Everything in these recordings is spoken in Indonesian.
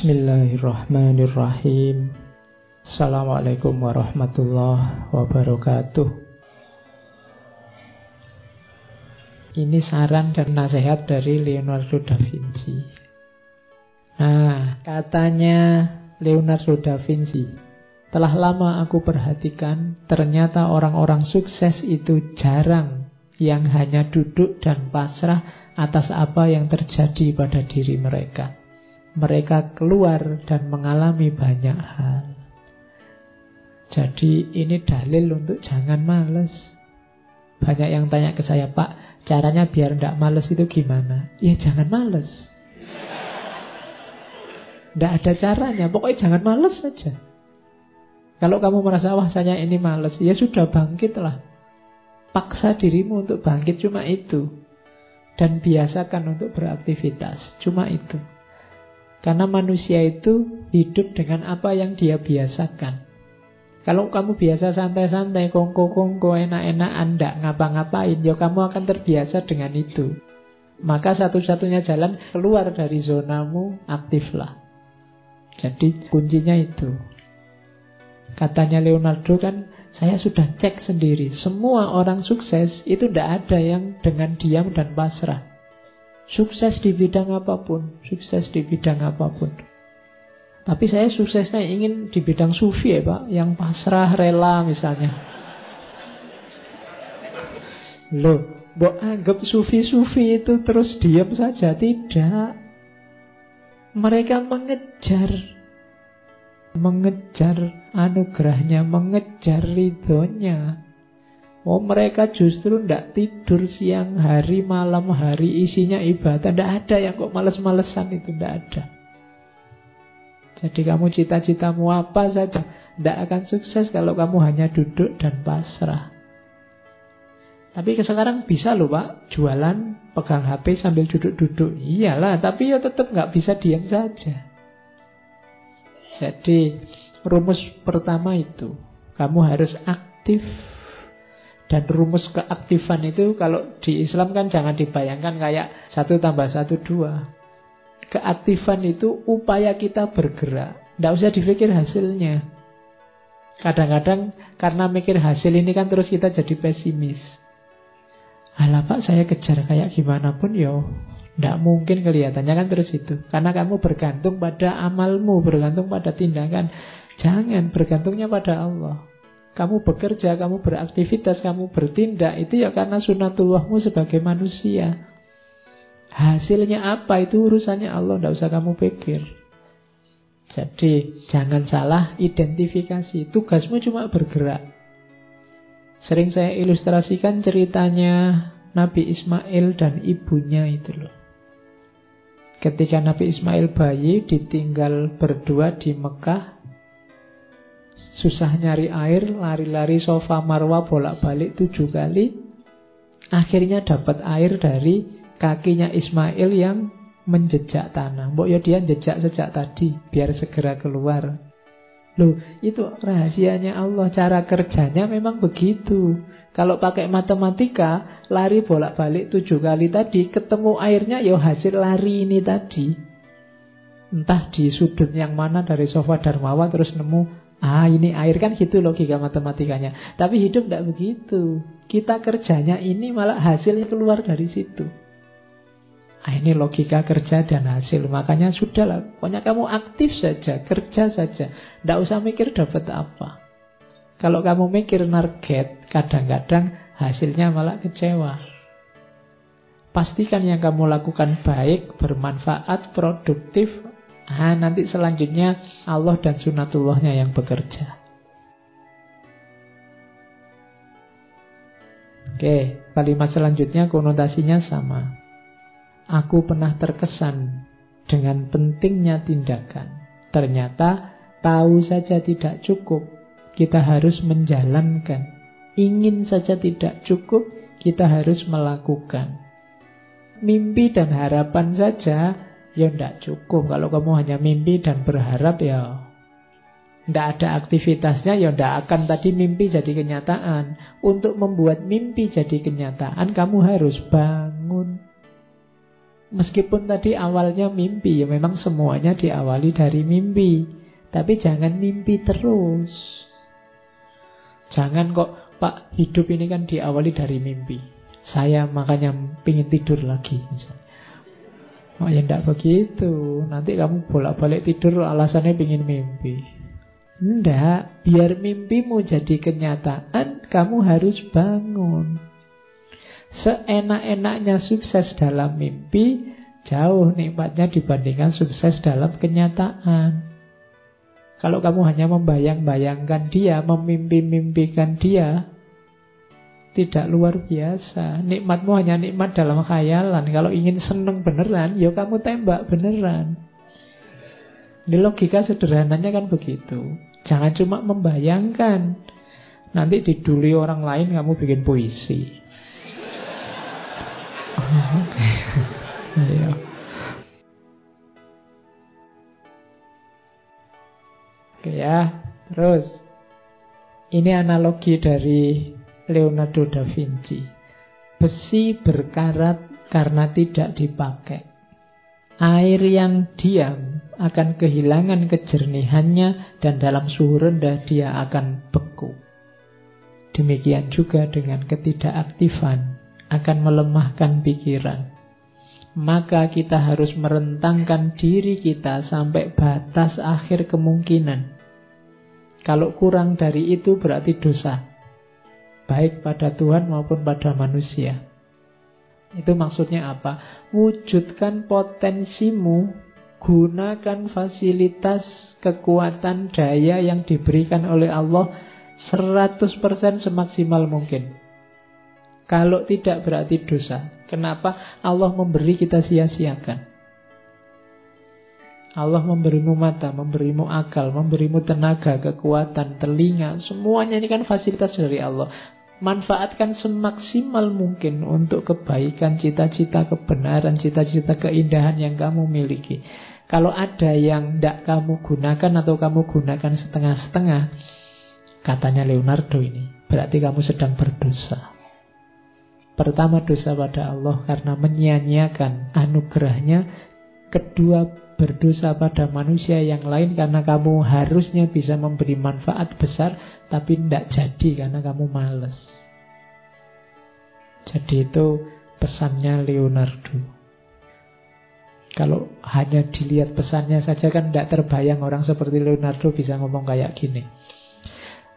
Bismillahirrahmanirrahim. Assalamualaikum warahmatullahi wabarakatuh. Ini saran dan nasihat dari Leonardo da Vinci. Nah, katanya Leonardo da Vinci, telah lama aku perhatikan, ternyata orang-orang sukses itu jarang yang hanya duduk dan pasrah atas apa yang terjadi pada diri mereka. Mereka keluar dan mengalami banyak hal. Jadi ini dalil untuk jangan males. Banyak yang tanya ke saya, Pak, caranya biar tidak males itu gimana? Ya jangan males. Tidak ada caranya, pokoknya jangan males saja. Kalau kamu merasa, wah saya ini males, ya sudah bangkitlah. Paksa dirimu untuk bangkit, cuma itu. Dan biasakan untuk beraktivitas, cuma itu. Karena manusia itu hidup dengan apa yang dia biasakan. Kalau kamu biasa santai-santai, kongko-kongko, enak-enakan, ndak ngapa-ngapain, ya kamu akan terbiasa dengan itu. Maka satu-satunya jalan keluar dari zonamu, aktiflah. Jadi kuncinya itu. Katanya Leonardo kan, saya sudah cek sendiri, semua orang sukses itu ndak ada yang dengan diam dan pasrah. Sukses di bidang apapun, sukses di bidang apapun. Tapi saya suksesnya ingin di bidang sufi ya Pak, yang pasrah, rela misalnya. Loh, mbok anggap sufi-sufi itu terus diam saja? Tidak. Mereka mengejar anugerahnya, mengejar ridhonya. Oh, mereka justru tidak tidur siang hari, malam hari, isinya ibadah. Tidak ada yang kok males-malesan itu, tidak ada. Jadi kamu cita-citamu apa saja, tidak akan sukses kalau kamu hanya duduk dan pasrah. Tapi sekarang bisa loh Pak, jualan, pegang HP sambil duduk-duduk. Iyalah, tapi ya tetap nggak bisa diam saja. Jadi rumus pertama itu, kamu harus aktif. Dan rumus keaktifan itu kalau di Islam kan jangan dibayangkan kayak 1 tambah 1, 2. Keaktifan itu upaya kita bergerak. Tidak usah dipikir hasilnya. Kadang-kadang karena mikir hasil ini kan terus kita jadi pesimis. Alah Pak, saya kejar kayak gimana pun yo, tidak mungkin kelihatannya kan terus itu. Karena kamu bergantung pada amalmu, bergantung pada tindakan. Jangan, bergantungnya pada Allah. Kamu bekerja, kamu beraktivitas, kamu bertindak, itu ya karena sunatullahmu sebagai manusia. Hasilnya apa itu urusannya Allah, tidak usah kamu pikir. Jadi jangan salah identifikasi. Tugasmu cuma bergerak. Sering saya ilustrasikan ceritanya Nabi Ismail dan ibunya itu loh. Ketika Nabi Ismail bayi ditinggal berdua di Mekah, susah nyari air, lari-lari Safa Marwa bolak-balik 7 kali. Akhirnya dapat air dari kakinya Ismail yang menjejak tanah. Mbok ya dia jejak sejak tadi, biar segera keluar. Loh, itu rahasianya Allah. Cara kerjanya memang begitu. Kalau pakai matematika, lari bolak-balik 7 kali tadi, ketemu airnya ya hasil lari ini tadi. Entah di sudut yang mana dari Safa dan Marwa terus nemu, ini air, kan gitu logika matematikanya. Tapi hidup tidak begitu. Kita kerjanya ini malah hasilnya keluar dari situ. Ini logika kerja dan hasil. Makanya sudahlah, pokoknya kamu aktif saja, kerja saja. Tidak usah mikir dapat apa. Kalau kamu mikir target, kadang-kadang hasilnya malah kecewa. Pastikan yang kamu lakukan baik, bermanfaat, produktif. Nanti selanjutnya Allah dan sunatullahnya yang bekerja. Oke, kalimat selanjutnya konotasinya sama. Aku pernah terkesan dengan pentingnya tindakan. Ternyata tahu saja tidak cukup, kita harus menjalankan. Ingin saja tidak cukup, kita harus melakukan. Mimpi dan harapan saja ya tidak cukup. Kalau kamu hanya mimpi dan berharap, ya tidak ada aktivitasnya, ya tidak akan tadi mimpi jadi kenyataan. Untuk membuat mimpi jadi kenyataan, kamu harus bangun. Meskipun tadi awalnya mimpi, ya memang semuanya diawali dari mimpi. Tapi jangan mimpi terus. Jangan kok, Pak, hidup ini kan diawali dari mimpi. Saya makanya pingin tidur lagi misalnya. Oh ya enggak begitu. Nanti kamu bolak-balik tidur alasannya pingin mimpi. Enggak, biar mimpimu jadi kenyataan, kamu harus bangun. Seenak-enaknya sukses dalam mimpi, jauh nikmatnya dibandingkan sukses dalam kenyataan. Kalau kamu hanya membayang-bayangkan dia, memimpi-mimpikan dia, tidak luar biasa. Nikmatmu hanya nikmat dalam khayalan. Kalau ingin seneng beneran, ya kamu tembak beneran. Ini logika sederhananya kan begitu. Jangan cuma membayangkan. Nanti diduli orang lain kamu bikin puisi. Ayo. Oke ya, terus ini analogi dari Leonardo da Vinci. Besi berkarat karena tidak dipakai. Air yang diam akan kehilangan kejernihannya dan dalam suhu rendah dia akan beku. Demikian juga dengan ketidakaktifan akan melemahkan pikiran. Maka kita harus merentangkan diri kita sampai batas akhir kemungkinan. Kalau kurang dari itu berarti dosa, baik pada Tuhan maupun pada manusia. Itu maksudnya apa? Wujudkan potensimu, gunakan fasilitas, kekuatan, daya yang diberikan oleh Allah 100% semaksimal mungkin. Kalau tidak berarti dosa. Kenapa? Allah memberi kita sia-siakan. Allah memberimu mata, memberimu akal, memberimu tenaga, kekuatan, telinga. Semuanya ini kan fasilitas dari Allah. Manfaatkan semaksimal mungkin untuk kebaikan, cita-cita kebenaran, cita-cita keindahan yang kamu miliki. Kalau ada yang tidak kamu gunakan atau kamu gunakan setengah-setengah, katanya Leonardo ini, berarti kamu sedang berdosa. Pertama, dosa pada Allah karena menyia-nyiakan anugerahnya. Kedua, berdosa pada manusia yang lain karena kamu harusnya bisa memberi manfaat besar, tapi tidak jadi karena kamu malas. Jadi itu pesannya Leonardo. Kalau hanya dilihat pesannya saja kan tidak terbayang orang seperti Leonardo bisa ngomong kayak gini.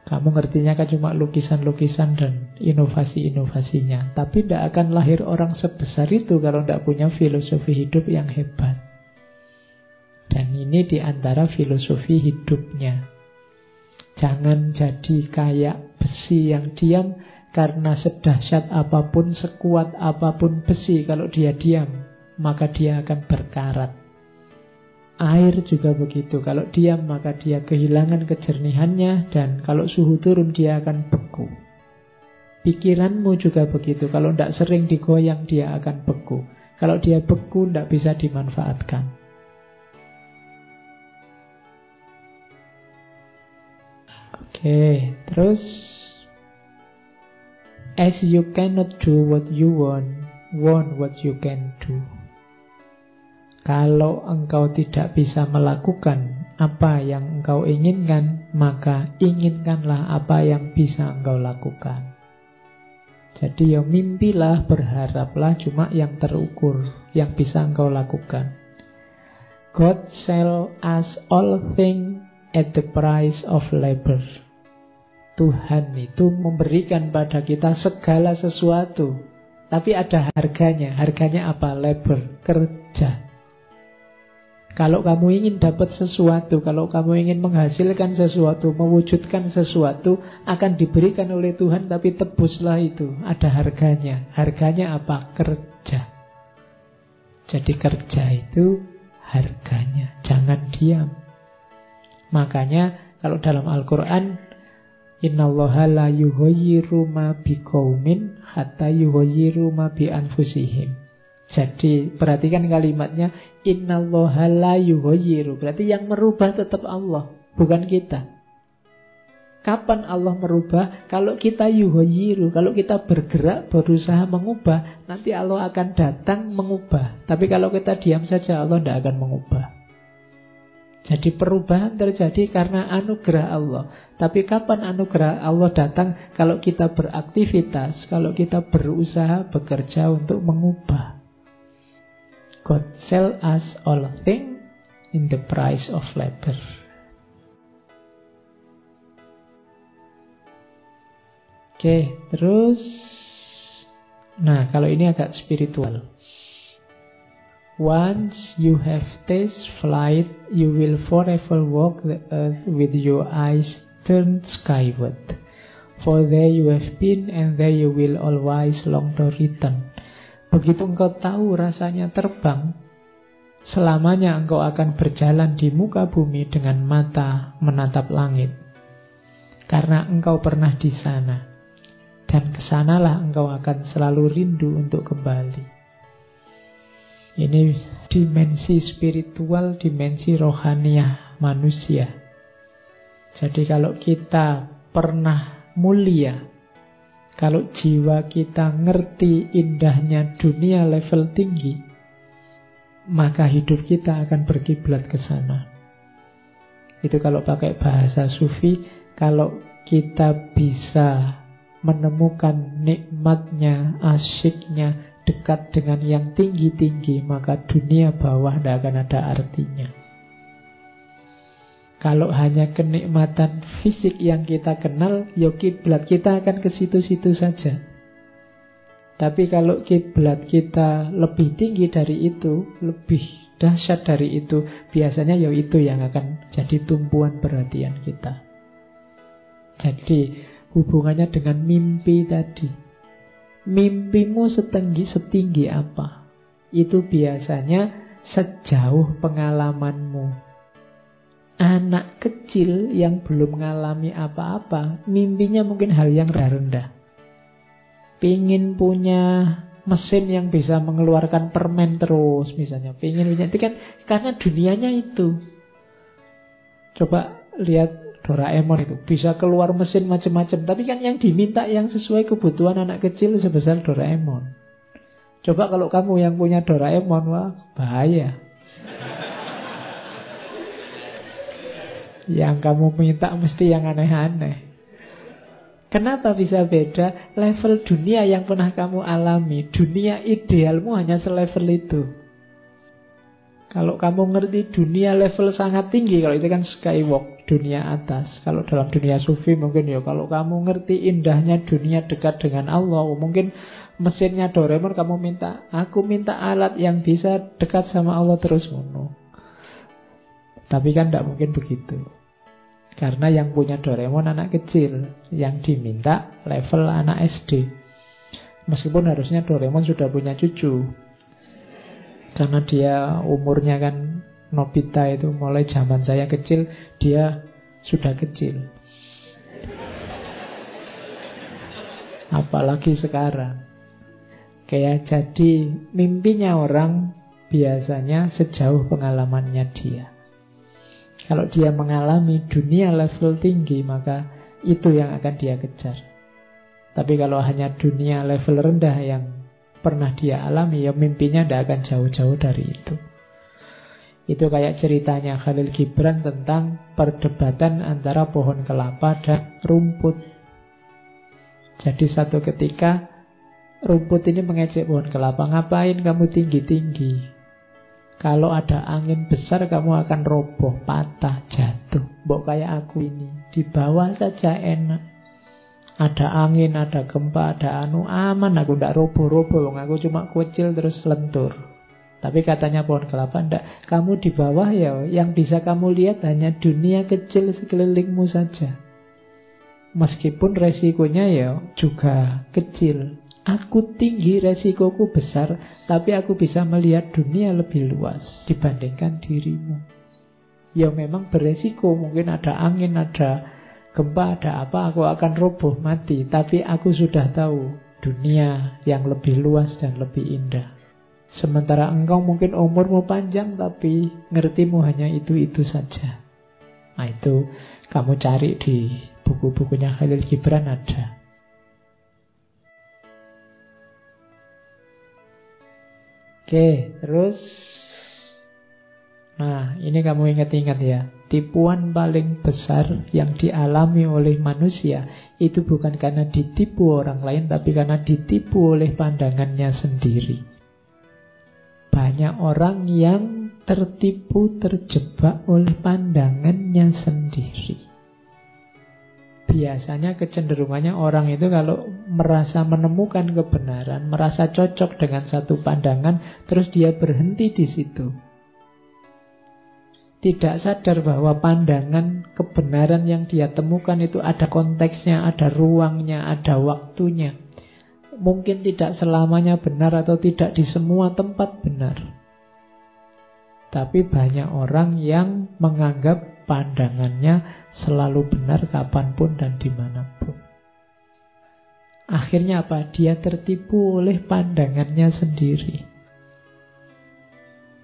Kamu ngertinya kan cuma lukisan-lukisan dan inovasi-inovasinya. Tapi tidak akan lahir orang sebesar itu kalau tidak punya filosofi hidup yang hebat. Dan ini diantara filosofi hidupnya. Jangan jadi kayak besi yang diam, karena sedahsyat apapun, sekuat apapun besi, kalau dia diam, maka dia akan berkarat. Air juga begitu, kalau diam maka dia kehilangan kejernihannya, dan kalau suhu turun dia akan beku. Pikiranmu juga begitu, kalau tidak sering digoyang dia akan beku. Kalau dia beku tidak bisa dimanfaatkan. Oke, terus as you cannot do what you want what you can do. Kalau engkau tidak bisa melakukan apa yang engkau inginkan, maka inginkanlah apa yang bisa engkau lakukan. Jadi ya mimpilah, berharaplah cuma yang terukur, yang bisa engkau lakukan. God sell us all things at the price of labor. Tuhan itu memberikan pada kita segala sesuatu, tapi ada harganya. Harganya apa? Labor, kerja. Kalau kamu ingin dapat sesuatu, kalau kamu ingin menghasilkan sesuatu, mewujudkan sesuatu, akan diberikan oleh Tuhan, tapi tebuslah itu. Ada harganya. Harganya apa? Kerja. Jadi kerja itu harganya. Jangan diam. Makanya kalau dalam Al-Quran, innallaha la yughayyiru ma biqaumin hatta yughayyiru ma bi anfusihim. Jadi perhatikan kalimatnya, innallaha la yughayyiru. Berarti yang merubah tetap Allah, bukan kita. Kapan Allah merubah? Kalau kita yuhoyiru, kalau kita bergerak, berusaha mengubah, nanti Allah akan datang mengubah. Tapi kalau kita diam saja, Allah tidak akan mengubah. Jadi perubahan terjadi karena anugerah Allah. Tapi kapan anugerah Allah datang? Kalau kita beraktivitas, kalau kita berusaha, bekerja untuk mengubah. God sell us all things in the price of labor. Oke, terus nah, kalau ini agak spiritual. Once you have tasted flight, you will forever walk the earth with your eyes turned skyward. For there you have been, and there you will always long to return. Begitu engkau tahu rasanya terbang, selamanya engkau akan berjalan di muka bumi dengan mata menatap langit. Karena engkau pernah di sana. Dan kesanalah engkau akan selalu rindu untuk kembali. Ini dimensi spiritual, dimensi rohaniah manusia. Jadi kalau kita pernah mulia, kalau jiwa kita ngerti indahnya dunia level tinggi, maka hidup kita akan berkiblat ke sana. Itu kalau pakai bahasa sufi, kalau kita bisa menemukan nikmatnya, asyiknya, dekat dengan yang tinggi-tinggi, maka dunia bawah tidak akan ada artinya. Kalau hanya kenikmatan fisik yang kita kenal, ya kiblat kita akan ke situ-situ saja. Tapi kalau kiblat kita lebih tinggi dari itu, lebih dahsyat dari itu, biasanya ya itu yang akan jadi tumpuan perhatian kita. Jadi hubungannya dengan mimpi tadi. Mimpimu setinggi apa? Itu biasanya sejauh pengalamanmu. Anak kecil yang belum mengalami apa-apa, mimpinya mungkin hal yang rendah. Pingin punya mesin yang bisa mengeluarkan permen terus, misalnya. Pingin punya, itu kan karena dunianya itu. Coba lihat Doraemon itu, bisa keluar mesin macam-macam. Tapi kan yang diminta yang sesuai kebutuhan anak kecil sebesar Doraemon. Coba kalau kamu yang punya Doraemon, wah bahaya. Yang kamu minta mesti yang aneh-aneh. Kenapa bisa beda? Level dunia yang pernah kamu alami, dunia idealmu hanya selevel itu. Kalau kamu ngerti dunia level sangat tinggi, kalau itu kan skywalk, dunia atas. Kalau dalam dunia sufi mungkin ya, kalau kamu ngerti indahnya dunia dekat dengan Allah, mungkin mesinnya Doraemon kamu minta, aku minta alat yang bisa dekat sama Allah terus ngono. Tapi kan tidak mungkin begitu. Karena yang punya Doraemon anak kecil, yang diminta level anak SD. Meskipun harusnya Doraemon sudah punya cucu. Karena dia umurnya kan Nobita itu mulai zaman saya kecil, dia sudah kecil. Apalagi sekarang. Kayak jadi mimpinya orang biasanya sejauh pengalamannya dia. Kalau dia mengalami dunia level tinggi, maka itu yang akan dia kejar. Tapi kalau hanya dunia level rendah yang pernah dia alami, ya mimpinya tidak akan jauh-jauh dari itu. Itu kayak ceritanya Khalil Gibran tentang perdebatan antara pohon kelapa dan rumput. Jadi satu ketika rumput ini mengejek pohon kelapa, ngapain kamu tinggi-tinggi? Kalau ada angin besar kamu akan roboh, patah, jatuh. Mbok kayak aku ini, di bawah saja enak. Ada angin, ada gempa, ada aman, aku ndak roboh-roboh, aku cuma kecil terus lentur. Tapi katanya pohon kelapa, ndak, kamu di bawah ya, yang bisa kamu lihat hanya dunia kecil sekelilingmu saja. Meskipun resikonya ya juga kecil. Aku tinggi, resikoku besar, tapi aku bisa melihat dunia lebih luas dibandingkan dirimu. Ya memang beresiko, mungkin ada angin, ada gempa, ada apa, aku akan roboh, mati. Tapi aku sudah tahu dunia yang lebih luas dan lebih indah. Sementara engkau mungkin umurmu panjang, tapi ngertimu hanya itu-itu saja. Nah itu kamu cari di buku-bukunya Khalil Gibran ada. Oke, terus nah, ini kamu ingat-ingat ya. Tipuan paling besar yang dialami oleh manusia itu bukan karena ditipu orang lain, tapi karena ditipu oleh pandangannya sendiri. Banyak orang yang tertipu, terjebak oleh pandangannya sendiri. Biasanya kecenderungannya orang itu kalau merasa menemukan kebenaran, merasa cocok dengan satu pandangan, terus dia berhenti di situ. Tidak sadar bahwa pandangan kebenaran yang dia temukan itu ada konteksnya, ada ruangnya, ada waktunya. Mungkin tidak selamanya benar atau tidak di semua tempat benar. Tapi banyak orang yang menganggap pandangannya selalu benar kapanpun dan dimanapun. Akhirnya apa? Dia tertipu oleh pandangannya sendiri.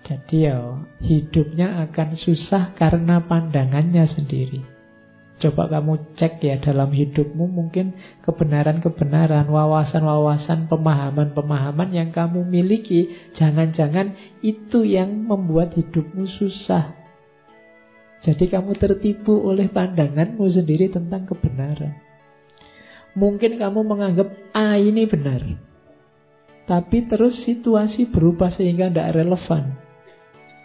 Jadi ya, hidupnya akan susah karena pandangannya sendiri. Coba kamu cek ya dalam hidupmu, mungkin kebenaran-kebenaran, wawasan-wawasan, pemahaman-pemahaman yang kamu miliki, jangan-jangan itu yang membuat hidupmu susah. Jadi kamu tertipu oleh pandanganmu sendiri tentang kebenaran. Mungkin kamu menganggap A ini benar, tapi terus situasi berubah sehingga tidak relevan.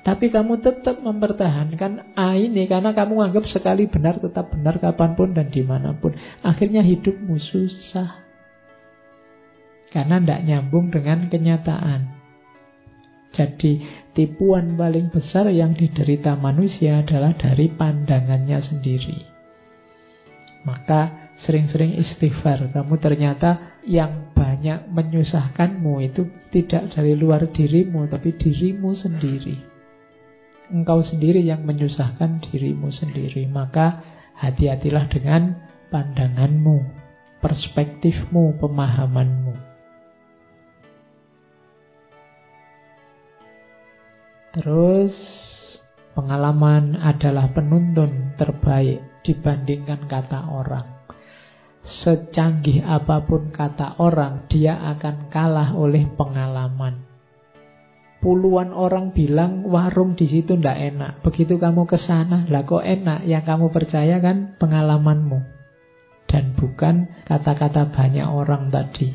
Tapi kamu tetap mempertahankan A ini karena kamu anggap sekali benar tetap benar kapanpun dan dimanapun. Akhirnya hidupmu susah karena tidak nyambung dengan kenyataan. Jadi tipuan paling besar yang diderita manusia adalah dari pandangannya sendiri. Maka sering-sering istighfar. Kamu ternyata yang banyak menyusahkanmu itu tidak dari luar dirimu, tapi dirimu sendiri. Engkau sendiri yang menyusahkan dirimu sendiri. Maka hati-hatilah dengan pandanganmu, perspektifmu, pemahamanmu. Terus, pengalaman adalah penuntun terbaik dibandingkan kata orang. Secanggih apapun kata orang, dia akan kalah oleh pengalaman. Puluhan orang bilang warung di situ ndak enak. Begitu kamu ke sana, lah kok enak? Yang kamu percaya kan pengalamanmu dan bukan kata-kata banyak orang tadi.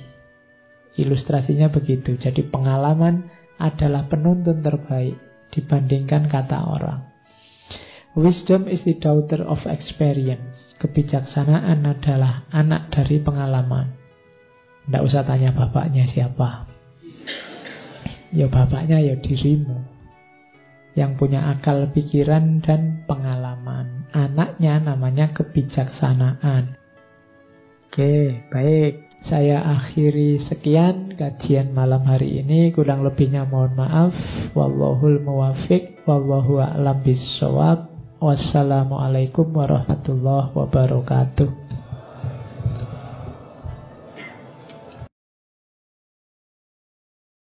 Ilustrasinya begitu. Jadi pengalaman adalah penuntun terbaik dibandingkan kata orang. Wisdom is the daughter of experience. Kebijaksanaan adalah anak dari pengalaman. Ndak usah tanya bapaknya siapa. Ya bapaknya ya dirimu, yang punya akal pikiran dan pengalaman. Anaknya namanya kebijaksanaan. Oke, baik. Saya akhiri sekian kajian malam hari ini. Kurang lebihnya mohon maaf. Wallahul muwaffiq, wallahu a'lam bissawab. Wassalamualaikum warahmatullahi wabarakatuh.